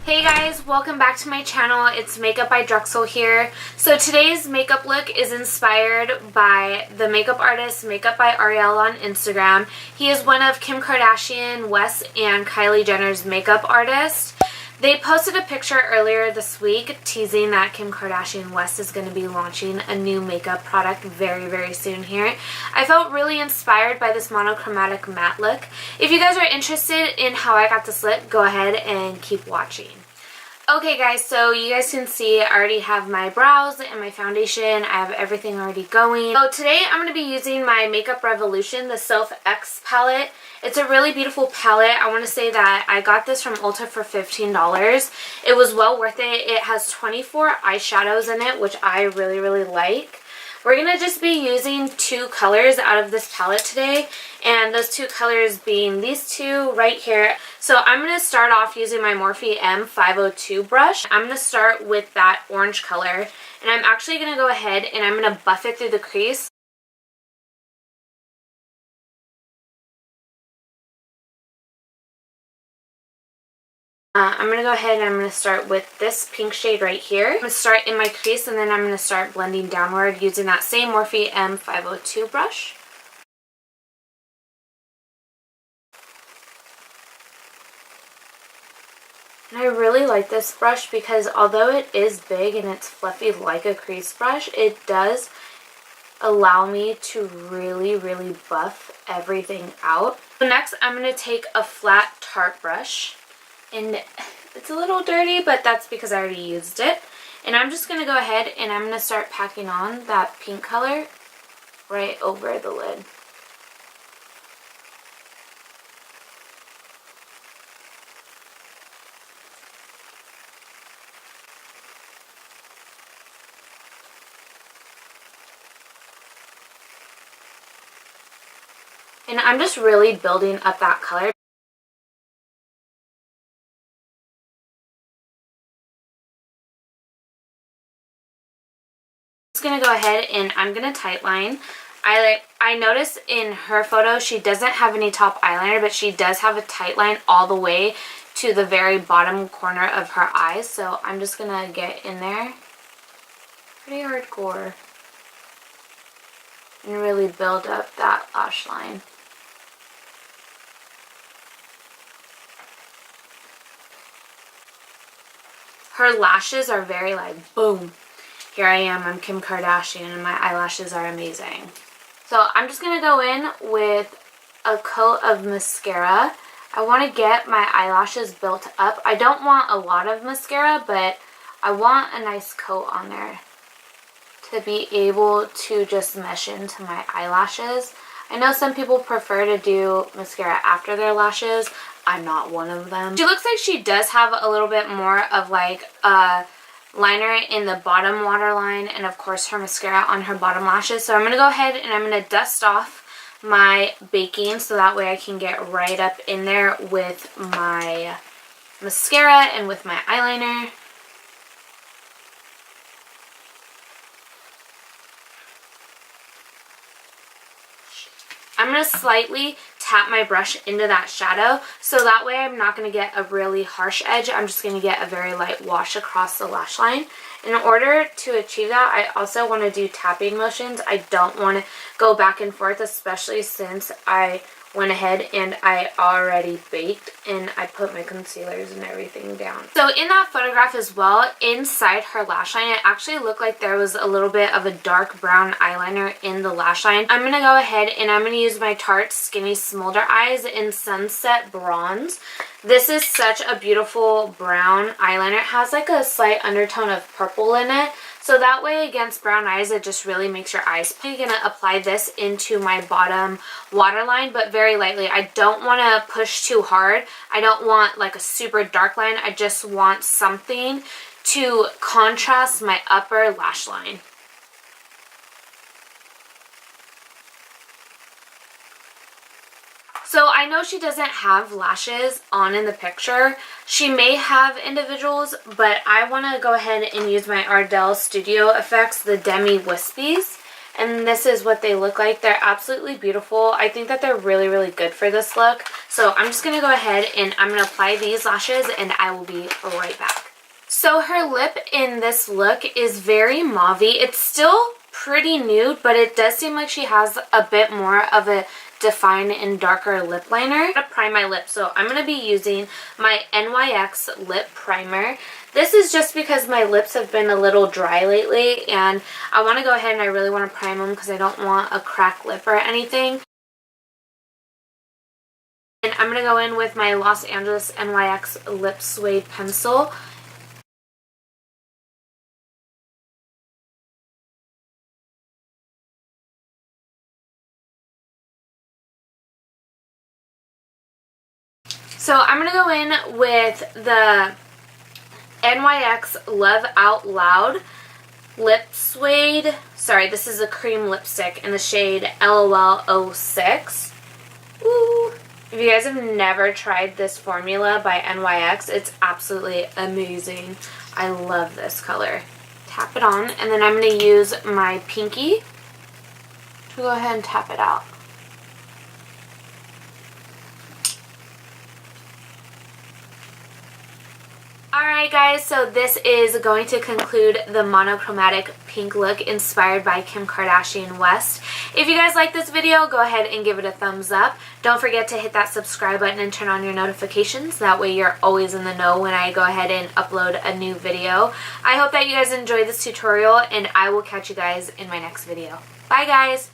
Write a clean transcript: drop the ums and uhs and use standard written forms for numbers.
Hey guys, welcome back to my channel. It's Makeup by Drexel here. So today's makeup look is inspired by the makeup artist MakeupbyAriel on Instagram. He is one of Kim Kardashian West and Kylie Jenner's makeup artists. They posted a picture earlier this week teasing that Kim Kardashian West is going to be launching a new makeup product very soon here. I felt really inspired by this monochromatic matte look. If you guys are interested in how I got this look, go ahead and keep watching. Okay guys, so you guys can see I already have my brows and my foundation. I have everything already going. So today I'm going to be using my Makeup Revolution, the Soph X palette. It's a really beautiful palette. I want to say that I got this from Ulta for $15. It was well worth it. It has 24 eyeshadows in it, which I really like. We're going to just be using two colors out of this palette today, and those two colors being these two right here. So I'm going to start off using my Morphe M502 brush. I'm going to start with that orange color, and I'm actually going to go ahead and I'm going to buff it through the crease. I'm going to go ahead and I'm going to start with this pink shade right here. I'm going to start in my crease and then I'm going to start blending downward using that same Morphe M502 brush. And I really like this brush because although it is big and it's fluffy like a crease brush, it does allow me to really buff everything out. So next I'm going to take a flat Tarte brush. And it's a little dirty, but that's because I already used it. And I'm just going to go ahead and I'm going to start packing on that pink color right over the lid. And I'm just really building up that color. Going to go ahead and I'm going to tightline. I noticed in her photo she doesn't have any top eyeliner, but she does have a tightline all the way to the very bottom corner of her eyes. So I'm just going to get in there pretty hardcore and really build up that lash line. Her lashes are very like boom. Here I am, I'm Kim Kardashian, and my eyelashes are amazing. So I'm just going to go in with a coat of mascara. I want to get my eyelashes built up. I don't want a lot of mascara, but I want a nice coat on there to be able to just mesh into my eyelashes. I know some people prefer to do mascara after their lashes. I'm not one of them. She looks like she does have a little bit more of like a liner in the bottom waterline and of course her mascara on her bottom lashes. So I'm going to go ahead and I'm going to dust off my baking so that way I can get right up in there with my mascara and with my eyeliner. I'm going to slightly tap my brush into that shadow so that way I'm not going to get a really harsh edge. I'm just going to get a very light wash across the lash line. In order to achieve that, I also want to do tapping motions. I don't want to go back and forth, especially since I went ahead and I already baked and I put my concealers and everything down. So in that photograph as well, inside her lash line, it actually looked like there was a little bit of a dark brown eyeliner in the lash line. I'm going to go ahead and I'm going to use my Tarte Skinny Smolder Eyes in Sunset Bronze. This is such a beautiful brown eyeliner. It has like a slight undertone of purple in it. So that way against brown eyes, it just really makes your eyes pink. I'm going to apply this into my bottom waterline, but very lightly. I don't want to push too hard. I don't want like a super dark line. I just want something to contrast my upper lash line. So I know she doesn't have lashes on in the picture. She may have individuals, but I want to go ahead and use my Ardell Studio Effects, the Demi Wispies. and this is what they look like. They're absolutely beautiful. I think that they're really, really good for this look. So I'm just going to go ahead and I'm going to apply these lashes, and I will be right back. So her lip in this look is very mauve-y. It's still pretty nude, but it does seem like she has a bit more of a defined and darker lip liner. I'm going to prime my lips, so I'm going to be using my NYX lip primer. This is just because my lips have been a little dry lately, and I want to go ahead and I really want to prime them because I don't want a cracked lip or anything. And I'm going to go in with my Los Angeles NYX Lip Suede Pencil. So I'm going to go in with the NYX Love Out Loud Lip Suede. Sorry, this is a cream lipstick in the shade LOL 06. Ooh. If you guys have never tried this formula by NYX, it's absolutely amazing. I love this color. Tap it on, and then I'm going to use my pinky to go ahead and tap it out. Alright guys, so this is going to conclude the monochromatic pink look inspired by Kim Kardashian West. If you guys like this video, go ahead and give it a thumbs up. Don't forget to hit that subscribe button and turn on your notifications. That way you're always in the know when I go ahead and upload a new video. I hope that you guys enjoyed this tutorial, and I will catch you guys in my next video. Bye guys!